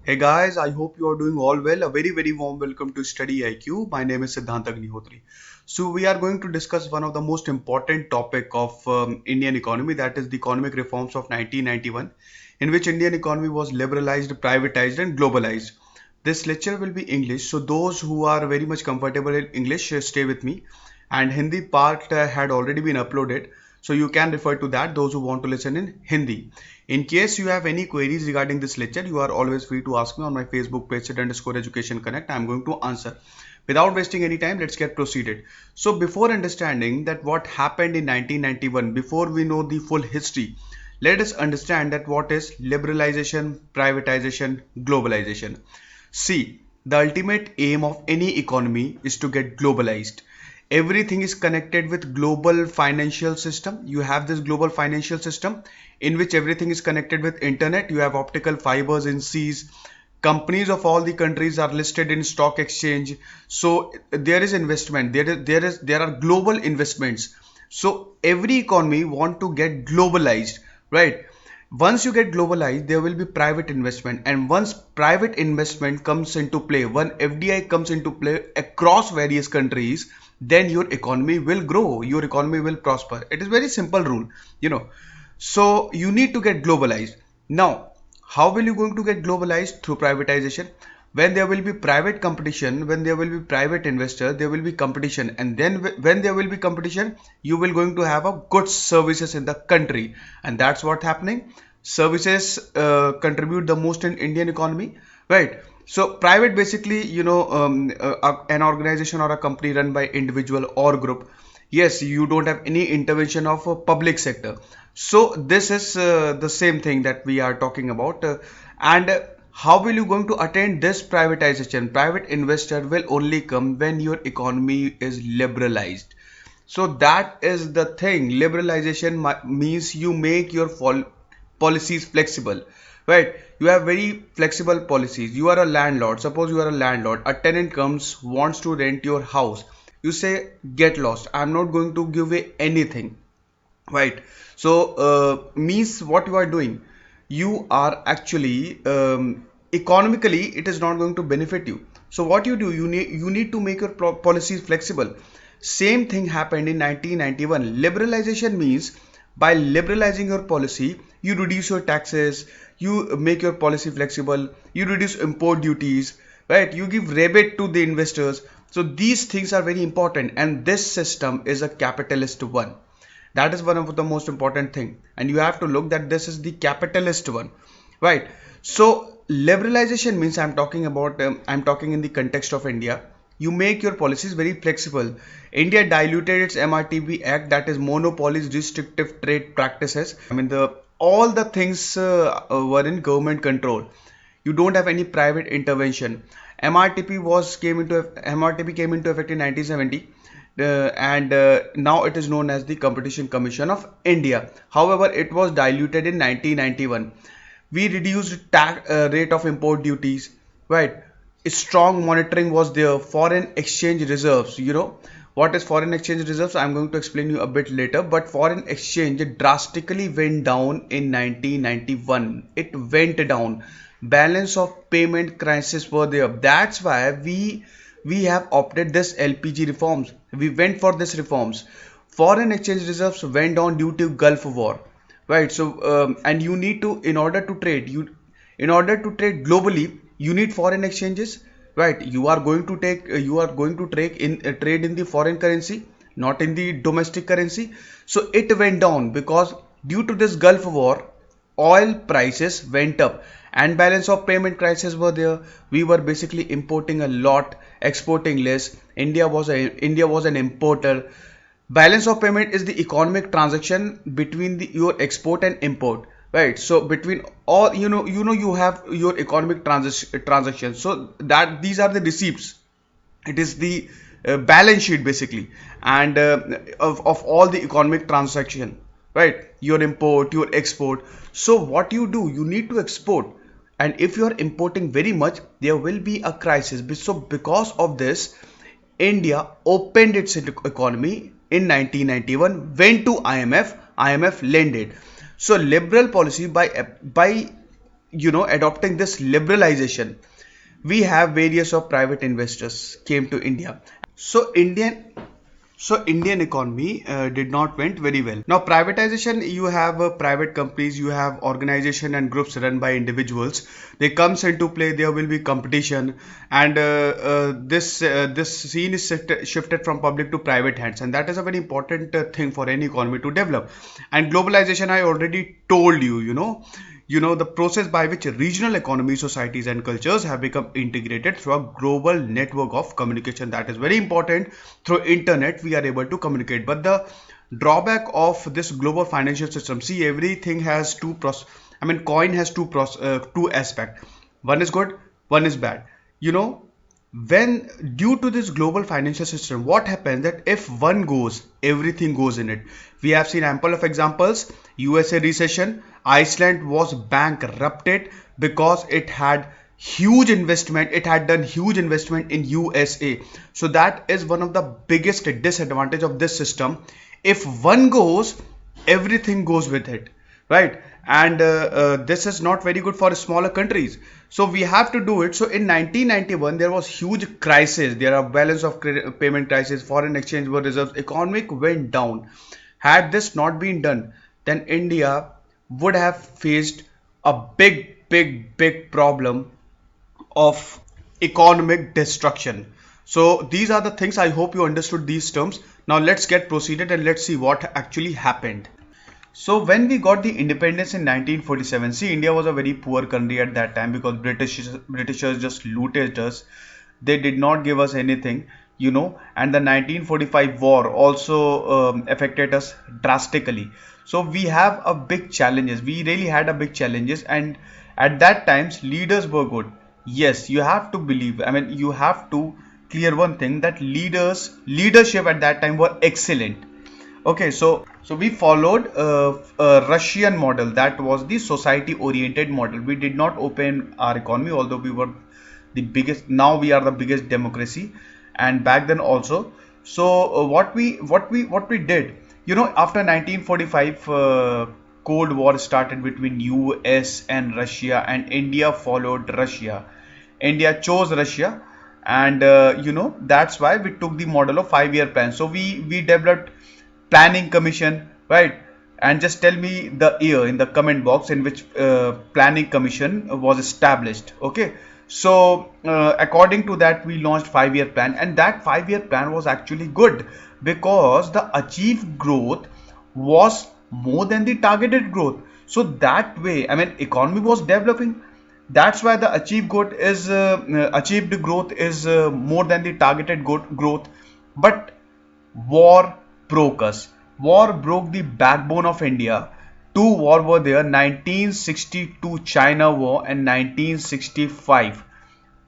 Hey guys, I hope you are doing all well. A very warm welcome to StudyIQ. My name is Siddhant Agnihotri. So we are going to discuss one of the most important topic of Indian economy, that is the economic reforms of 1991, in which Indian economy was liberalized, privatized and globalized. This lecture will be English, so those who are very much comfortable in English, stay with me. And Hindi part had already been uploaded, so you can refer to that, those who want to listen in Hindi. In case you have any queries regarding this lecture, you are always free to ask me on my Facebook page, @education connect. I am going to answer. Without wasting any time, let's get proceeded. So before understanding that what happened in 1991, before we know the full history, let us understand that what is liberalization, privatization, globalization. See, the ultimate aim of any economy is to get globalized. Everything is connected with global financial system. You have this global financial system in which everything is connected with internet. You have optical fibers in seas. Companies of all the countries are listed in stock exchange. So there is investment. There are global investments. So every economy want to get globalized, right? Once you get globalized, there will be private investment, and once private investment comes into play, when FDI comes into play across various countries, then your economy will grow, your economy will prosper. It is very simple rule, you know. So you need to get globalized. Now, how will you going to get globalized? Through privatization. When there will be private competition, when there will be private investor, there will be competition, and then when there will be competition, you will going to have a good services in the country, and that's what happening. Services contribute the most in Indian economy, right? So private basically, an organization or a company run by individual or group. Yes, you don't have any intervention of a public sector. So this is the same thing that we are talking about. And how will you going to attain this privatization? Private investor will only come when your economy is liberalized. So that is the thing. Liberalization means you make your policies flexible, right? You have very flexible policies. You are a landlord. Suppose you are a landlord. A tenant comes, wants to rent your house. You say, get lost. I'm not going to give away anything, right? So means what you are doing, you are actually economically it is not going to benefit you. So what you do, you need to make your policies flexible. Same thing happened in 1991. Liberalization means by liberalizing your policy, you reduce your taxes, you make your policy flexible, you reduce import duties, right? You give rebate to the investors. So these things are very important, and this system is a capitalist one. That is one of the most important thing, and you have to look that this is the capitalist one, right? So liberalization means I'm talking about I'm talking in the context of India. You make your policies very flexible. India diluted its MRTB Act, that is monopolies, restrictive trade practices. I mean, the all the things were in government control. You don't have any private intervention. MRTP came into effect in 1970, and now it is known as the Competition Commission of India. However, it was diluted in 1991. We reduced tax rate of import duties, right? Strong monitoring was there. Foreign exchange reserves, what is foreign exchange reserves, I'm going to explain you a bit later. But foreign exchange drastically went down in 1991. It went down. Balance of payment crisis were there. That's why we have opted this LPG reforms. We went for this reforms. Foreign exchange reserves went down due to Gulf War, right? So and you need to, in order to trade globally, you need foreign exchanges, right? You are going to trade in the foreign currency, not in the domestic currency. So it went down because due to this Gulf War, oil prices went up, and balance of payment crisis were there. We were basically importing a lot, exporting less. India was an importer. Balance of payment is the economic transaction between your export and import, right? So between all, you have your economic transactions. So that these are the receipts. It is the balance sheet basically, and of all the economic transaction, right? Your import, your export. So what you do, you need to export, and if you are importing very much, there will be a crisis. So because of this, India opened its economy in 1991, went to IMF lended. So liberal policy by adopting this liberalization, we have various of private investors came to India. So Indian economy did not went very well. Now privatization, you have private companies, you have organization and groups run by individuals. They comes into play. There will be competition, and this scene is shifted from public to private hands, and that is a very important thing for any economy to develop. And globalization, I already told you, the process by which regional economies, societies and cultures have become integrated through a global network of communication. That is very important. Through internet we are able to communicate, but the drawback of this global financial system, see, everything has coin has two aspect. One is good, one is bad. When due to this global financial system, what happens that if one goes, everything goes in it. We have seen ample of examples. USA recession, Iceland was bankrupted because it had huge investment, it had done huge investment in USA. So that is one of the biggest disadvantage of this system. If one goes, everything goes with it, right? And this is not very good for smaller countries, so we have to do it. So in 1991 there was huge crisis, there are balance of payment crisis, foreign exchange were reserves, economic went down. Had this not been done, then India would have faced a big problem of economic destruction. So these are the things. I hope you understood these terms. Now let's get proceeded and let's see what actually happened. So when we got the independence in 1947, see, India was a very poor country at that time because Britishers just looted us. They did not give us anything, and the 1945 war also affected us drastically. So we have a big challenges. We really had a big challenges, and at that times leaders were good. Yes, you have to believe. You have to clear one thing, that leadership at that time were excellent. Okay, so we followed a Russian model, that was the society oriented model. We did not open our economy, although we were the biggest. Now we are the biggest democracy, and back then also. So what we did, after 1945, Cold War started between US and Russia, and India followed Russia. India chose Russia, and that's why we took the model of 5-year plan. So we developed planning commission, right? And just tell me the year in the comment box in which planning commission was established. Okay, so according to that we launched 5-year plan, and that 5-year plan was actually good because the achieved growth was more than the targeted growth. So that way, economy was developing. That's why the achieved growth is more than the targeted growth. But war broke us. War broke the backbone of India. Two wars were there: 1962 China War and 1965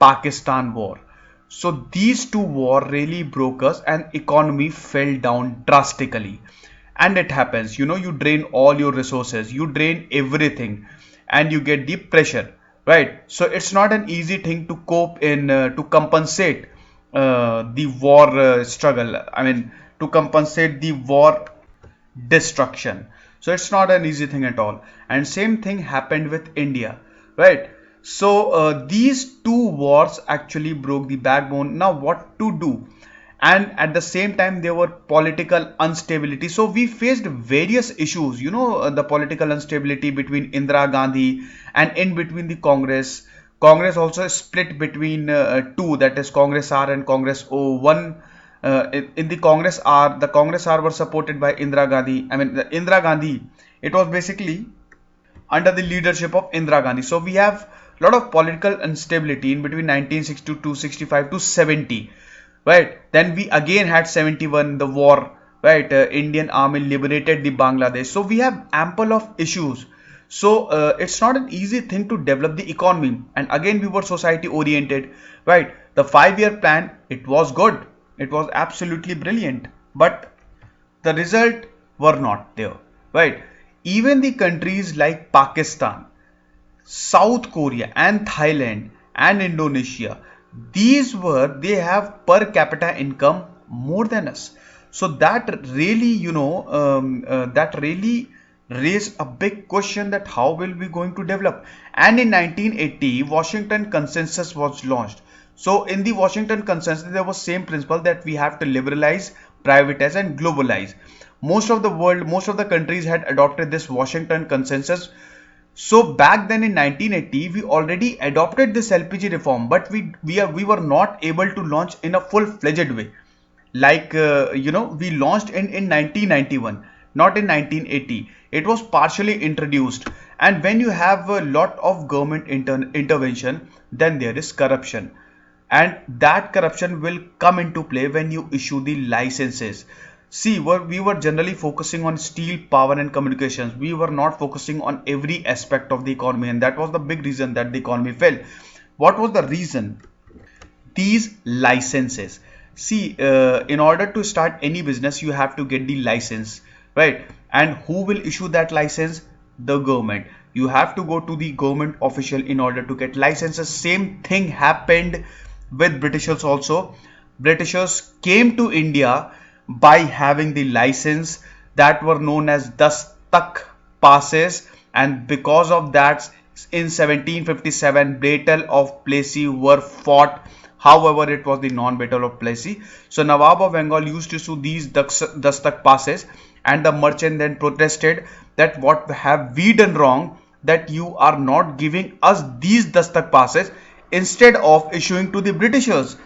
Pakistan War. So these two wars really broke us, and economy fell down drastically. And it happens, you drain all your resources, you drain everything, and you get the pressure, right? So it's not an easy thing to cope in, to compensate the war struggle. To compensate the war destruction. So it's not an easy thing at all. And same thing happened with India, right? So these two wars actually broke the backbone. Now what to do? And at the same time there were political instability. So we faced various issues, the political instability between Indira Gandhi and in between the Congress. Congress also split between two, that is Congress R and Congress O. One in the Congress R were supported by Indira Gandhi. Indira Gandhi, it was basically under the leadership of Indira Gandhi. So we have a lot of political instability in between 1962 65 to 70, right? Then we again had 71, the war, right? Indian army liberated the Bangladesh. So we have ample of issues. So it's not an easy thing to develop the economy. And again we were society oriented, right? The 5-year plan, it was good. It was absolutely brilliant, but the result were not there, right? Even the countries like Pakistan, South Korea and Thailand and Indonesia, they have per capita income more than us. So that really, raised a big question that how will we going to develop. And in 1980 Washington Consensus was launched. So in the Washington Consensus there was same principle that we have to liberalize, privatize and globalize. Most of the world, most of the countries had adopted this Washington Consensus. So back then in 1980 we already adopted this LPG reform, but we were not able to launch in a full-fledged way. Like we launched in 1991, not in 1980. It was partially introduced, and when you have a lot of government intervention, then there is corruption, and that corruption will come into play when you issue the licenses. See, we were generally focusing on steel, power and communications. We were not focusing on every aspect of the economy, and that was the big reason that the economy fell. What was the reason? These licenses. See, in order to start any business you have to get the license, right? And who will issue that license? The government. You have to go to the government official in order to get licenses. Same thing happened with Britishers also. Britishers came to India by having the license that were known as Dastak passes, and because of that in 1757 Battle of Plassey were fought. However, it was the non-Battle of Plassey. So Nawab of Bengal used to issue these Dastak passes, and the merchant then protested that what have we done wrong that you are not giving us these Dastak passes instead of issuing to the Britishers.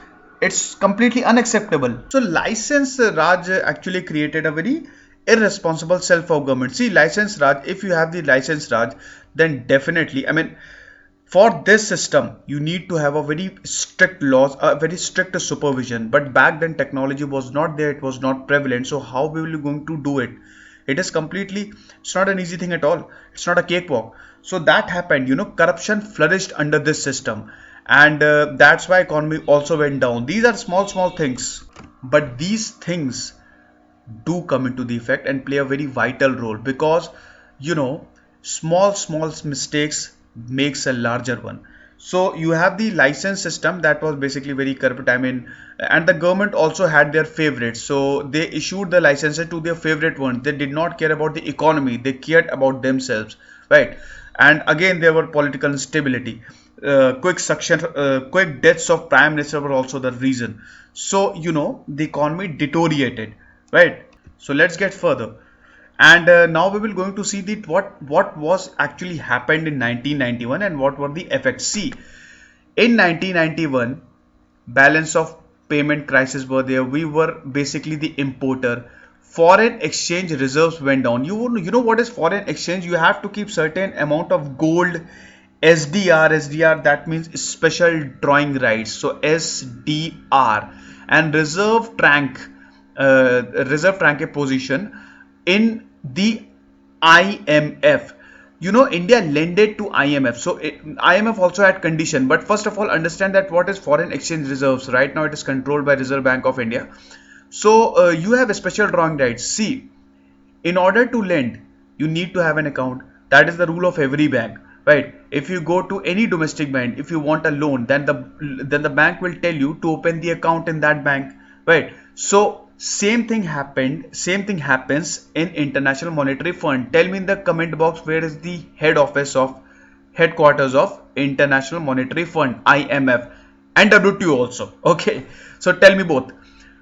It's completely unacceptable. So license Raj actually created a very irresponsible self-government. See, license Raj, if you have the license Raj, then definitely, I mean, for this system, you need to have a very strict laws, a very strict supervision. But back then technology was not there, it was not prevalent. So how we will you going to do it? It is completely, it's not an easy thing at all. It's not a cakewalk. So that happened, corruption flourished under this system. And that's why economy also went down. These are small things, but these things do come into the effect and play a very vital role, because small mistakes makes a larger one. So you have the license system that was basically very corrupt. I mean, and the government also had their favorites, so they issued the licenses to their favorite ones. They did not care about the economy, they cared about themselves, right? And again there were political instability. Quick deaths of prime minister were also the reason. So the economy deteriorated, right? So let's get further. And now we will going to see that what was actually happened in 1991 and what were the effects. See, in 1991 balance of payment crisis were there. We were basically the importer. Foreign exchange reserves went down. You know what is foreign exchange? You have to keep certain amount of gold. SDR, that means special drawing rights. So SDR and reserve trank a position in the IMF. India lended to IMF. So IMF also had condition. But first of all, understand that what is foreign exchange reserves. Right now it is controlled by Reserve Bank of India. So you have a special drawing rights. See, in order to lend, you need to have an account. That is the rule of every bank. Right? If you go to any domestic bank, if you want a loan, then the bank will tell you to open the account in that bank. Right? So same thing happens in International Monetary Fund. Tell me in the comment box where is the headquarters of International Monetary Fund, IMF, and WTO also. Okay, so tell me both.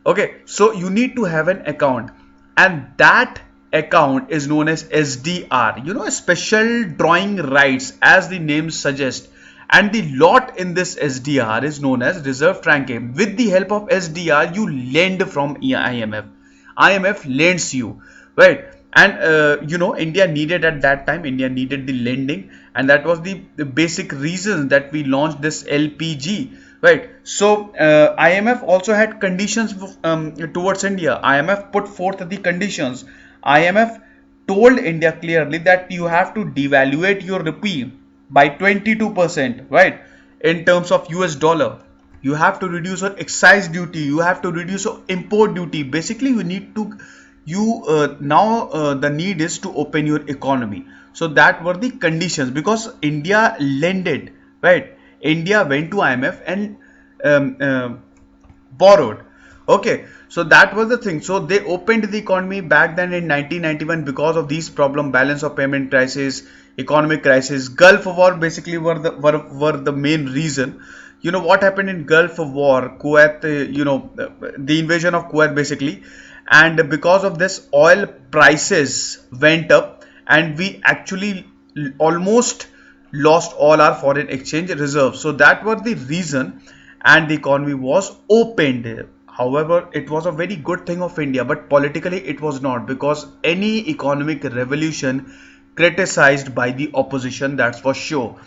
Okay, so you need to have an account, and that account is known as SDR, special drawing rights as the name suggests, and the lot in this SDR is known as reserve tranche. With the help of SDR you lend from IMF lends you, right? And India needed at that time, India needed the lending, and that was the basic reason that we launched this LPG, right? So IMF also had conditions towards India. IMF put forth the conditions. IMF told India clearly that you have to devaluate your rupee by 22%, right? In terms of US dollar, you have to reduce your excise duty, you have to reduce your import duty. Basically, you need to the need is to open your economy. So that were the conditions, because India lended, right? India went to IMF and borrowed. Okay, so that was the thing. So they opened the economy back then in 1991 because of these problem, balance of payment crisis, economic crisis, Gulf War basically were the main reason. You know what happened in Gulf War, Kuwait, the invasion of Kuwait basically, and because of this, oil prices went up, and we actually almost lost all our foreign exchange reserves. So that was the reason, and the economy was opened. However, it was a very good thing of India, but politically it was not, because any economic revolution criticized by the opposition, that's for sure.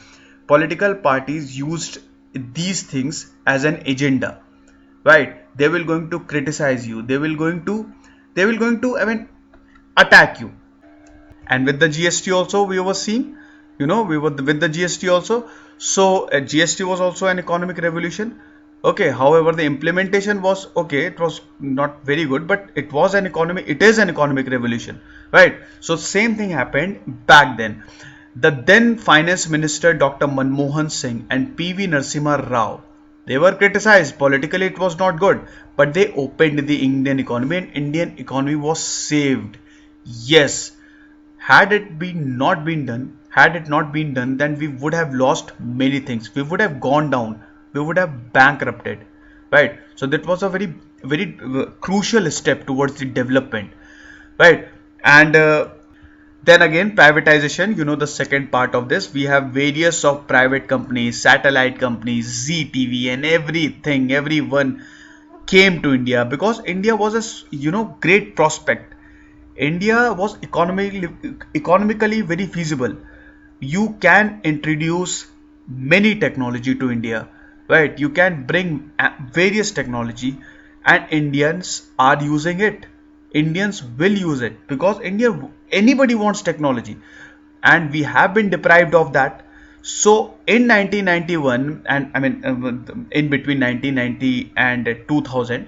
Political parties used these things as an agenda, right? They will going to criticize you. They will going to attack you. And with the GST also we were seeing, we were with the GST also. So GST was also an economic revolution. Okay, however, the implementation was okay. It was not very good, but it is an economic revolution, right? So same thing happened back then. The then finance minister Dr. Manmohan Singh and PV Narasimha Rao, they were criticized. Politically it was not good, but they opened the Indian economy, and Indian economy was saved. Yes, had it not been done, then we would have lost many things. We would have gone down. We would have bankrupted, right? So that was a very crucial step towards the development, right? And then again, privatization, the second part of this, we have various of private companies, satellite companies, ZTV, and everyone came to India because India was a great prospect. India was economically very feasible. You can introduce many technology to India, right? You can bring various technology, and Indians are using it. Indians will use it because anybody wants technology, and we have been deprived of that. So in 1991, and in between 1990 and 2000,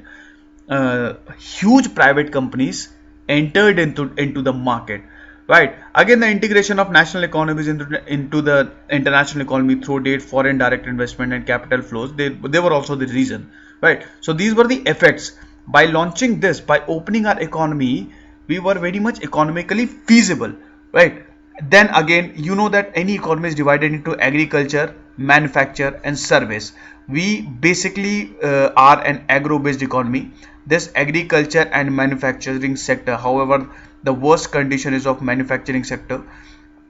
huge private companies entered into the market, right? Again, the integration of national economies into the international economy through foreign direct investment and capital flows, they were also the reason, right? So these were the effects. By launching this, by opening our economy, we were very much economically feasible, right? Then again, that any economy is divided into agriculture, manufacture, and service. We basically are an agro-based economy. This agriculture and manufacturing sector, however, the worst condition is of manufacturing sector,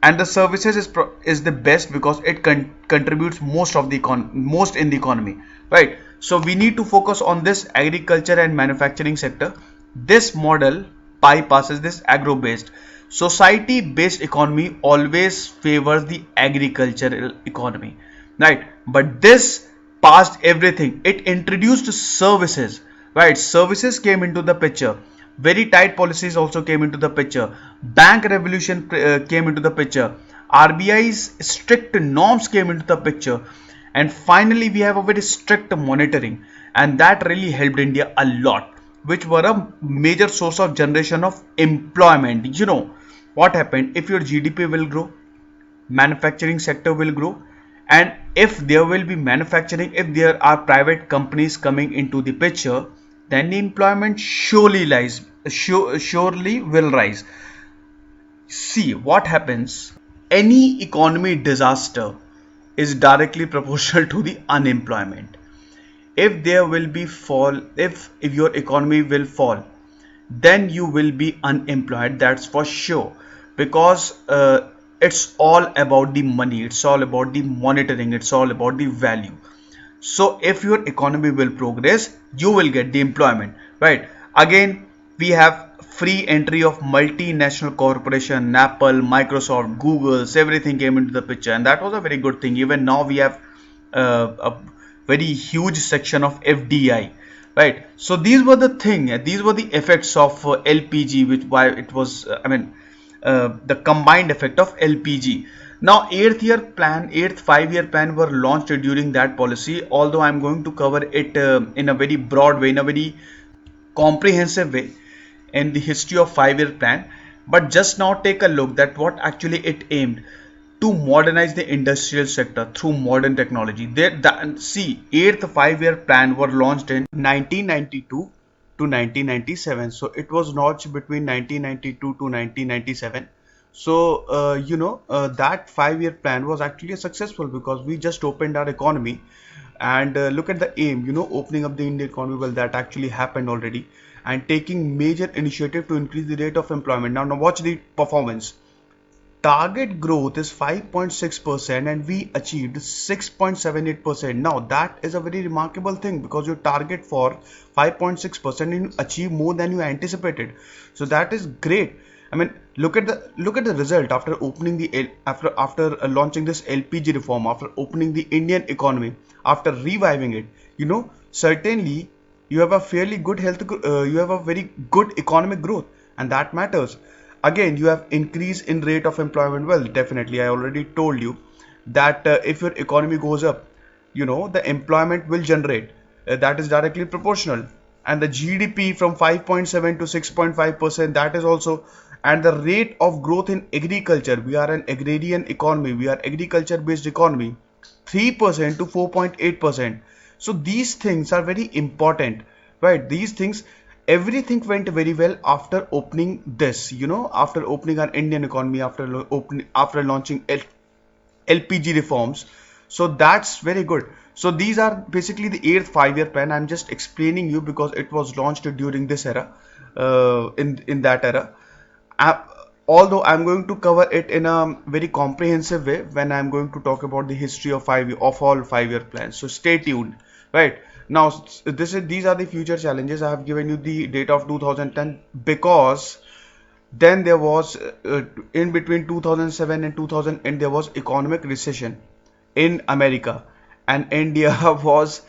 and the services is the best because it contributes most in the economy, right? So we need to focus on this agriculture and manufacturing sector. This model bypasses this agro-based. Society-based economy always favors the agricultural economy, right? But this passed everything. It introduced services, right? Services came into the picture. Very tight policies also came into the picture. Bank revolution came into the picture. RBI's strict norms came into the picture. And finally, we have a very strict monitoring, and that really helped India a lot, which were a major source of generation of employment. What happened? If your GDP will grow, manufacturing sector will grow, and if there will be manufacturing, if there are private companies coming into the picture, then the employment surely will rise. See what happens. Any economy disaster is directly proportional to the unemployment. If there will be fall, if your economy will fall, then you will be unemployed, that's for sure, because it's all about the money, it's all about the monitoring, it's all about the value. So if your economy will progress, you will get the employment, right? Again, we have free entry of multinational corporation, Apple, Microsoft, Google's, everything came into the picture, and that was a very good thing. Even now we have a very huge section of FDI, right? So these were the effects of LPG, which why it was the combined effect of LPG. Now, eighth five-year plan were launched during that policy. Although I'm going to cover it in a very broad way, in a very comprehensive way, in the history of five-year plan, but just now take a look at what actually it aimed to modernize the industrial sector through modern technology. See, eighth five-year plan were launched in 1992 to 1997. So it was launched between 1992 to 1997. So that 5-year plan was actually successful because we just opened our economy, and look at the aim, opening up the Indian economy. Well, that actually happened already, and taking major initiative to increase the rate of employment. Now watch the performance. Target growth is 5.6% and we achieved 6.78%. Now that is a very remarkable thing, because your target for 5.6% and you achieve more than you anticipated. So that is great. I mean, look at the result after opening the after launching this LPG reform, after opening the Indian economy, after reviving it. Certainly you have a fairly good you have a very good economic growth, and that matters. Again, you have increase in rate of employment. Well, definitely, I already told you that if your economy goes up, the employment will generate. That is directly proportional. And the GDP from 5.7 to 6.5%, that is also. And the rate of growth in agriculture, we are an agrarian economy, we are agriculture based economy, 3% to 4.8%. So these things are very important, right? These things, everything went very well after opening this, after opening our Indian economy, after launching LPG reforms. So that's very good. So these are basically the 8th 5-year plan. I'm just explaining you because it was launched during this era, in that era. Although I'm going to cover it in a very comprehensive way when I'm going to talk about the history of all 5-year plans. So stay tuned. Right now, these are the future challenges. I have given you the date of 2010 because then there was in between 2007 and 2008 there was economic recession in America, and India was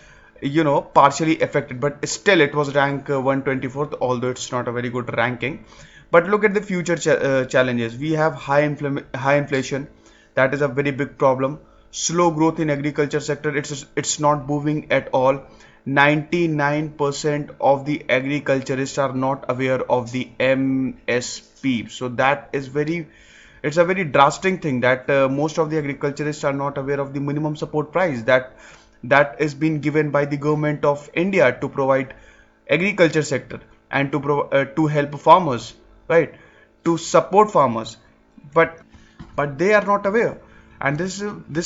partially affected, but still it was ranked 124th, although it's not a very good ranking. But look at the future challenges. We have high inflation. That is a very big problem. Slow growth in agriculture sector. It's not moving at all. 99% of the agriculturists are not aware of the MSP. So that is it's a very drastic thing that most of the agriculturists are not aware of the minimum support price that is being given by the government of India to provide agriculture sector and to help farmers, right? To support farmers, but they are not aware, and this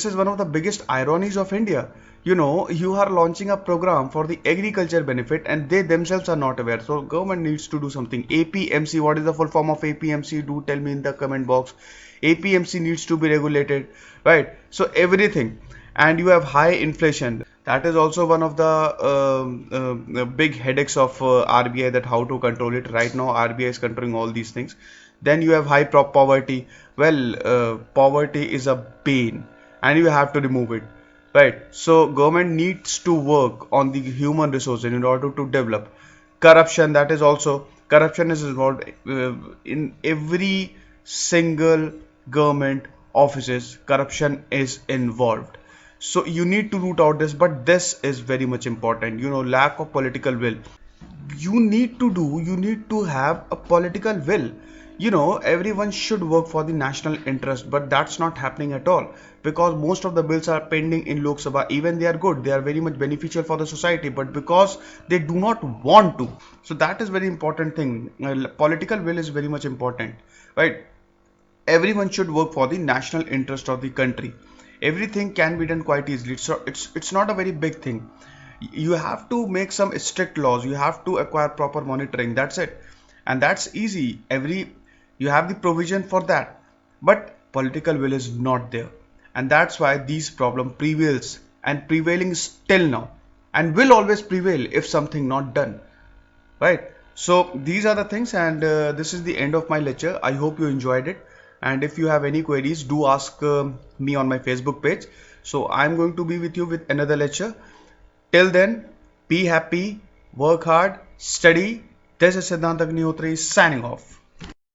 is one of the biggest ironies of India. You are launching a program for the agriculture benefit and they themselves are not aware. So government needs to do something. APMC, what is the full form of APMC? Do tell me in the comment box. APMC needs to be regulated, right? So everything. And you have high inflation. That is also one of the big headaches of RBI, that how to control it. Right now RBI is controlling all these things. Then you have high poverty. Well, poverty is a bane and you have to remove it, right? So government needs to work on the human resources in order to develop. Corruption, that is also, corruption is involved in every single government offices. Corruption is involved. So you need to root out this, but this is very much important. Lack of political will. You need to have a political will. Everyone should work for the national interest, but that's not happening at all, because most of the bills are pending in Lok Sabha. Even they are good, they are very much beneficial for the society, but because they do not want to. So that is very important thing. Political will is very much important, right? Everyone should work for the national interest of the country. Everything can be done quite easily. So it's not a very big thing. You have to make some strict laws, you have to acquire proper monitoring, that's it, and that's easy. You have the provision for that, but political will is not there, and that's why these problem prevails, and prevailing still now, and will always prevail if something not done, right? So these are the things, and this is the end of my lecture. I hope you enjoyed it, and if you have any queries, do ask me on my Facebook page. So I'm going to be with you with another lecture. Till then, be happy, work hard, study. This is Siddhant Agnihotri signing off.